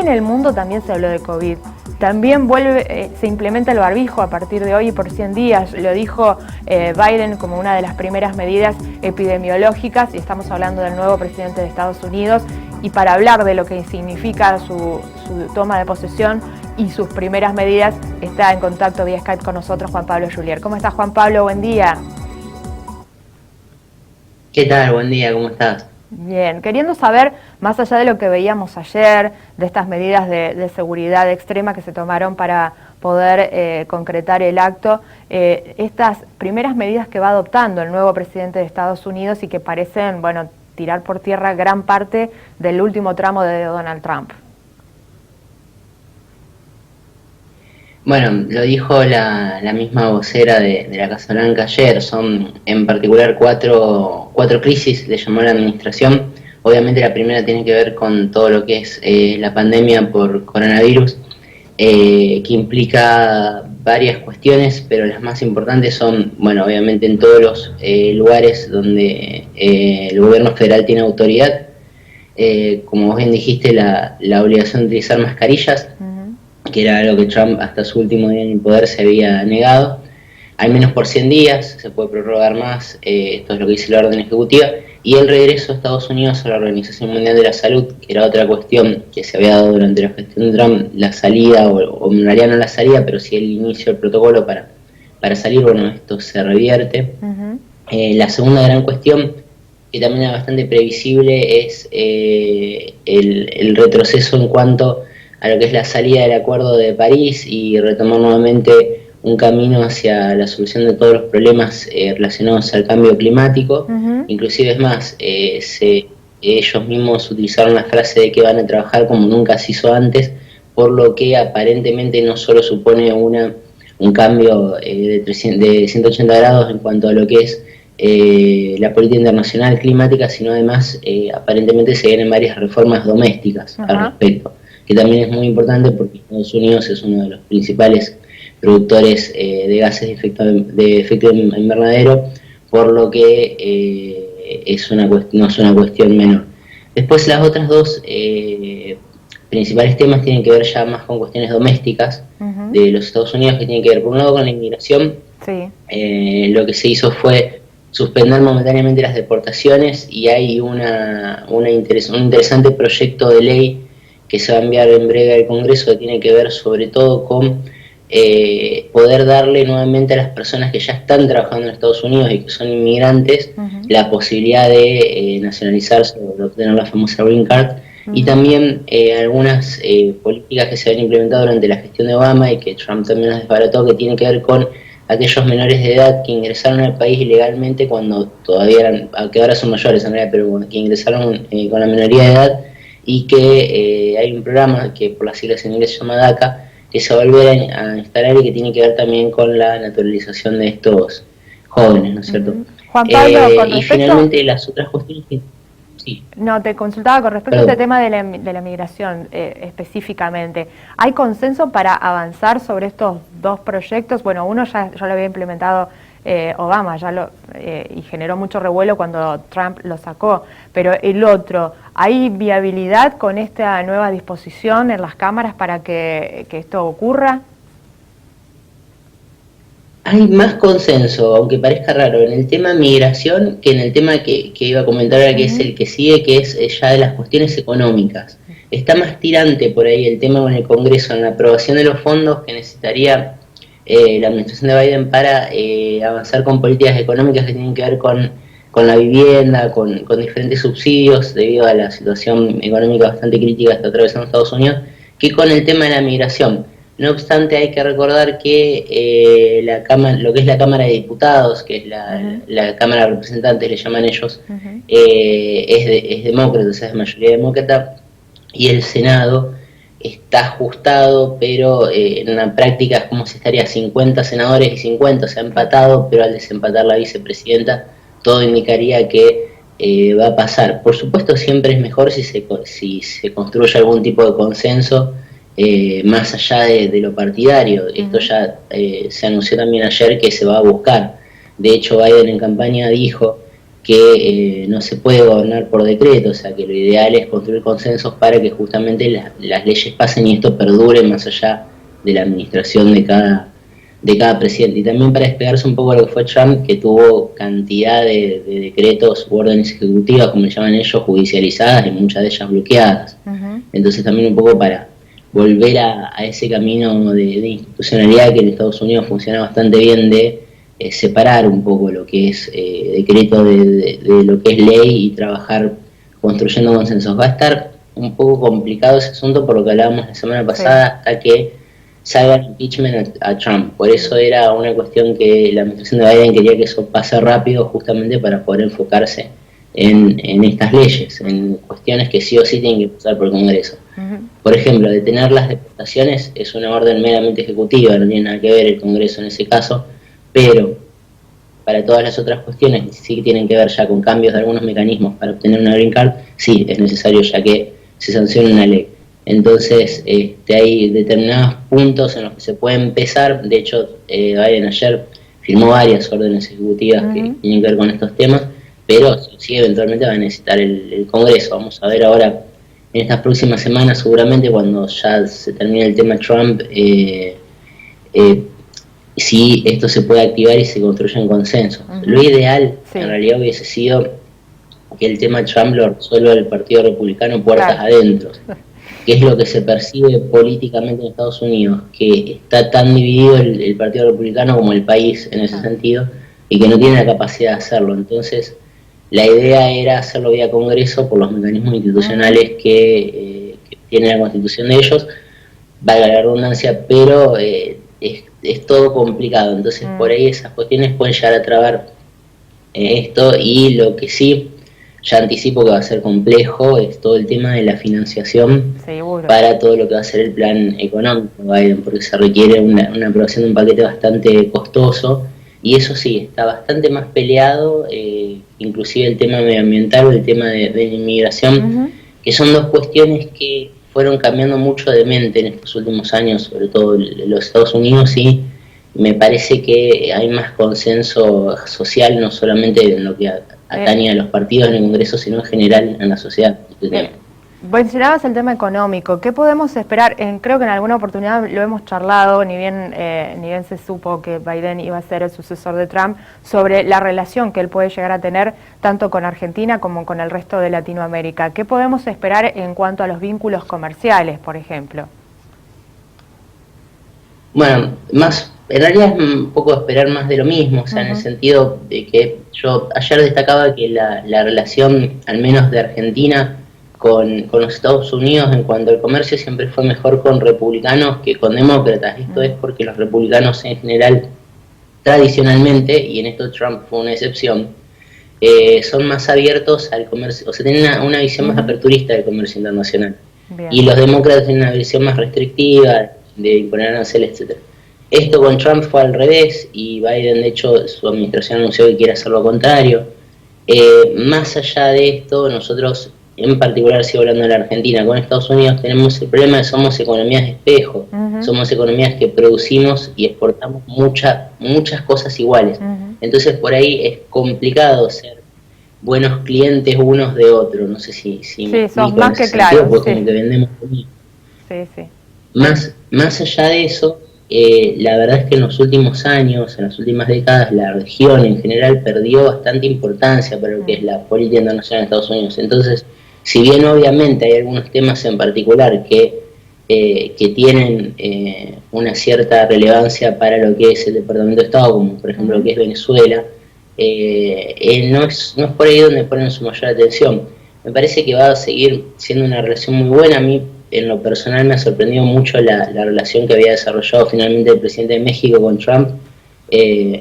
En el mundo también se habló de COVID. También se implementa el barbijo a partir de hoy y por 100 días. Lo dijo Biden como una de las primeras medidas epidemiológicas, y estamos hablando del nuevo presidente de Estados Unidos. Y para hablar de lo que significa su toma de posesión y sus primeras medidas, está en contacto vía Skype con nosotros Juan Pablo Julier. ¿Cómo estás, Juan Pablo? Buen día. ¿Qué tal? Buen día, ¿cómo estás? Bien, queriendo saber, más allá de lo que veíamos ayer, de estas medidas de seguridad extrema que se tomaron para poder concretar el acto, estas primeras medidas que va adoptando el nuevo presidente de Estados Unidos y que parecen, bueno, tirar por tierra gran parte del último tramo de Donald Trump. Bueno, lo dijo la misma vocera de la Casa Blanca ayer. Son en particular cuatro crisis, le llamó la administración. Obviamente la primera tiene que ver con todo lo que es la pandemia por coronavirus, que implica varias cuestiones, pero las más importantes son, bueno, obviamente en todos los lugares donde el gobierno federal tiene autoridad, como vos bien dijiste, la obligación de utilizar mascarillas, que era algo que Trump hasta su último día en el poder se había negado. Al menos por 100 días, se puede prorrogar más, esto es lo que dice la orden ejecutiva, y el regreso a Estados Unidos a la Organización Mundial de la Salud, que era otra cuestión que se había dado durante la gestión de Trump, la salida, o en realidad no la salida, pero sí el inicio del protocolo para salir. Bueno, esto se revierte. La segunda gran cuestión, que también es bastante previsible, es el retroceso en cuanto a lo que es la salida del Acuerdo de París y retomar nuevamente un camino hacia la solución de todos los problemas relacionados al cambio climático. Inclusive es más, ellos mismos utilizaron la frase de que van a trabajar como nunca se hizo antes, por lo que aparentemente no solo supone un cambio de 180 grados en cuanto a lo que es la política internacional climática, sino además aparentemente se vienen varias reformas domésticas al respecto, que también es muy importante porque Estados Unidos es uno de los principales productores de gases de efecto invernadero, por lo que no es una cuestión menor. Después las otras dos principales temas tienen que ver ya más con cuestiones domésticas de los Estados Unidos, que tienen que ver por un lado con la inmigración. Lo que se hizo fue suspender momentáneamente las deportaciones, y hay un interesante proyecto de ley que se va a enviar en breve al Congreso, que tiene que ver sobre todo con poder darle nuevamente a las personas que ya están trabajando en Estados Unidos y que son inmigrantes la posibilidad de nacionalizarse o de obtener la famosa Green Card, y también algunas políticas que se han implementado durante la gestión de Obama y que Trump también las desbarató, que tienen que ver con aquellos menores de edad que ingresaron al país ilegalmente cuando todavía eran, aunque ahora son mayores en realidad, pero que ingresaron con la minoría de edad, y que hay un programa que por las siglas en inglés se llama DACA, que se va a volver a instalar y que tiene que ver también con la naturalización de estos jóvenes, ¿no es cierto? Juan Pablo, y finalmente las otras cuestiones que... Sí. No, te consultaba con respecto a este tema de la migración específicamente. ¿Hay consenso para avanzar sobre estos dos proyectos? Bueno, uno ya lo había implementado Obama, y generó mucho revuelo cuando Trump lo sacó, pero el otro, ¿hay viabilidad con esta nueva disposición en las cámaras para que esto ocurra? Hay más consenso, aunque parezca raro, en el tema migración que en el tema que iba a comentar ahora, que es el que sigue, que es ya de las cuestiones económicas. Está más tirante por ahí el tema con el Congreso en la aprobación de los fondos que necesitaría la administración de Biden para avanzar con políticas económicas que tienen que ver con la vivienda, con diferentes subsidios debido a la situación económica bastante crítica que está atravesando Estados Unidos, que con el tema de la migración. No obstante, hay que recordar que lo que es la Cámara de Diputados, que es la Cámara de Representantes, le llaman ellos, es demócrata, o sea, es mayoría demócrata, y el Senado está ajustado, pero en la práctica es como si estaría 50 senadores y 50, o sea, empatado, pero al desempatar la vicepresidenta, todo indicaría que va a pasar. Por supuesto, siempre es mejor si se construye algún tipo de consenso, más allá de lo partidario. Esto ya se anunció también ayer que se va a buscar. De hecho, Biden en campaña dijo que no se puede gobernar por decreto, o sea que lo ideal es construir consensos para que justamente las leyes pasen y esto perdure más allá de la administración de cada presidente. Y también para despegarse un poco de lo que fue Trump, que tuvo cantidad de decretos u órdenes ejecutivas, como le llaman ellos, judicializadas y muchas de ellas bloqueadas. Entonces también un poco para volver a ese camino de institucionalidad que en Estados Unidos funciona bastante bien, de separar un poco lo que es decreto de lo que es ley y trabajar construyendo consensos. Va a estar un poco complicado ese asunto por lo que hablábamos la semana pasada, hasta que salga el impeachment a Trump. Por eso era una cuestión que la administración de Biden quería que eso pase rápido, justamente para poder enfocarse en estas leyes, en cuestiones que sí o sí tienen que pasar por el Congreso. Por ejemplo, detener las deportaciones es una orden meramente ejecutiva, no tiene nada que ver el Congreso en ese caso, pero para todas las otras cuestiones que sí tienen que ver ya con cambios de algunos mecanismos para obtener una green card, sí es necesario ya que se sancione una ley. Entonces hay determinados puntos en los que se puede empezar. De hecho, Biden ayer firmó varias órdenes ejecutivas que tienen que ver con estos temas, pero sí eventualmente va a necesitar el Congreso. Vamos a ver ahora en estas próximas semanas, seguramente cuando ya se termine el tema Trump, si esto se puede activar y se construyen consensos. Lo ideal en realidad hubiese sido que el tema Trump lo resuelva el Partido Republicano puertas adentro, que es lo que se percibe políticamente en Estados Unidos, que está tan dividido el Partido Republicano como el país en ese sentido, y que no tiene la capacidad de hacerlo. Entonces, la idea era hacerlo vía Congreso por los mecanismos institucionales que tiene la Constitución de ellos, valga la redundancia, pero es todo complicado. Entonces, por ahí esas cuestiones pueden llegar a trabar esto, y lo que sí, ya anticipo que va a ser complejo, es todo el tema de la financiación para todo lo que va a ser el plan económico de Biden, porque se requiere una aprobación de un paquete bastante costoso, y eso sí, está bastante más peleado, inclusive el tema medioambiental o el tema de la inmigración, que son dos cuestiones que fueron cambiando mucho de mente en estos últimos años, sobre todo en los Estados Unidos, y me parece que hay más consenso social, no solamente en lo que atañe a los partidos en el Congreso, sino en general en la sociedad. Mencionabas el tema económico. ¿Qué podemos esperar? Creo que en alguna oportunidad lo hemos charlado, ni bien se supo que Biden iba a ser el sucesor de Trump, sobre la relación que él puede llegar a tener tanto con Argentina como con el resto de Latinoamérica. ¿Qué podemos esperar en cuanto a los vínculos comerciales, por ejemplo? Bueno, en realidad es un poco esperar más de lo mismo, o sea, en el sentido de que yo ayer destacaba que la relación, al menos de Argentina, con los Estados Unidos en cuanto al comercio siempre fue mejor con republicanos que con demócratas. Esto es porque los republicanos en general, tradicionalmente, y en esto Trump fue una excepción, son más abiertos al comercio, o sea, tienen una visión más aperturista del comercio internacional. Y los demócratas tienen una visión más restrictiva, de imponer aranceles, etc. Esto con Trump fue al revés, y Biden, de hecho, su administración anunció que quiere hacer lo contrario. Más allá de esto, nosotros, en particular, sigo hablando de la Argentina, con Estados Unidos tenemos el problema de que somos economías de espejo, somos economías que producimos y exportamos muchas cosas iguales. Entonces por ahí es complicado ser buenos clientes unos de otros, no sé si me sos más que claro, pues como que vendemos comida. Más allá de eso, la verdad es que en los últimos años, en las últimas décadas, la región en general perdió bastante importancia para lo que es la política internacional de Estados Unidos. Entonces, si bien obviamente hay algunos temas en particular que tienen una cierta relevancia para lo que es el Departamento de Estado, como por ejemplo lo que es Venezuela, no es por ahí donde ponen su mayor atención. Me parece que va a seguir siendo una relación muy buena. A mí, en lo personal, me ha sorprendido mucho la relación que había desarrollado finalmente el presidente de México con Trump.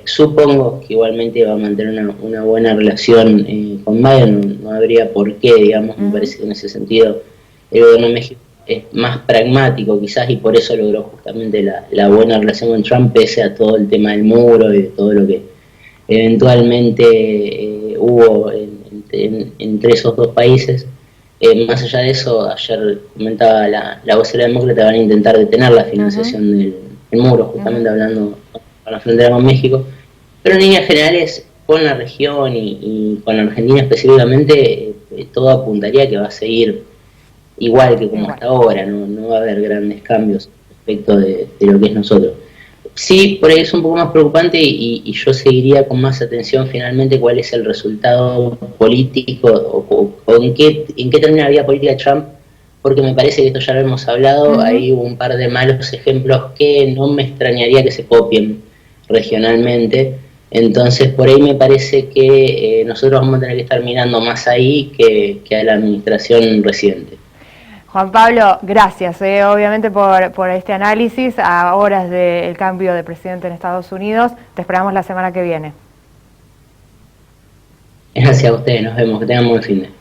Supongo que igualmente va a mantener una buena relación con Biden, no habría por qué, digamos. Me parece que en ese sentido el gobierno de México es más pragmático quizás, y por eso logró justamente la buena relación con Trump, pese a todo el tema del muro y de todo lo que eventualmente hubo entre esos dos países. Más allá de eso, ayer comentaba la vocera demócrata, van a intentar detener la financiación del muro, justamente hablando con la frontera con México. Pero en líneas generales, con la región y con Argentina específicamente, todo apuntaría que va a seguir igual que como hasta ahora, no va a haber grandes cambios respecto de lo que es nosotros. Sí, por ahí es un poco más preocupante y yo seguiría con más atención finalmente cuál es el resultado político o en qué termina la vida política de Trump, porque me parece que esto ya lo hemos hablado, hay un par de malos ejemplos que no me extrañaría que se copien regionalmente, entonces por ahí me parece que nosotros vamos a tener que estar mirando más ahí que a la administración reciente. Juan Pablo, gracias obviamente por este análisis a horas del cambio de presidente en Estados Unidos. Te esperamos la semana que viene. Gracias a ustedes, nos vemos, que tengan buen fin de.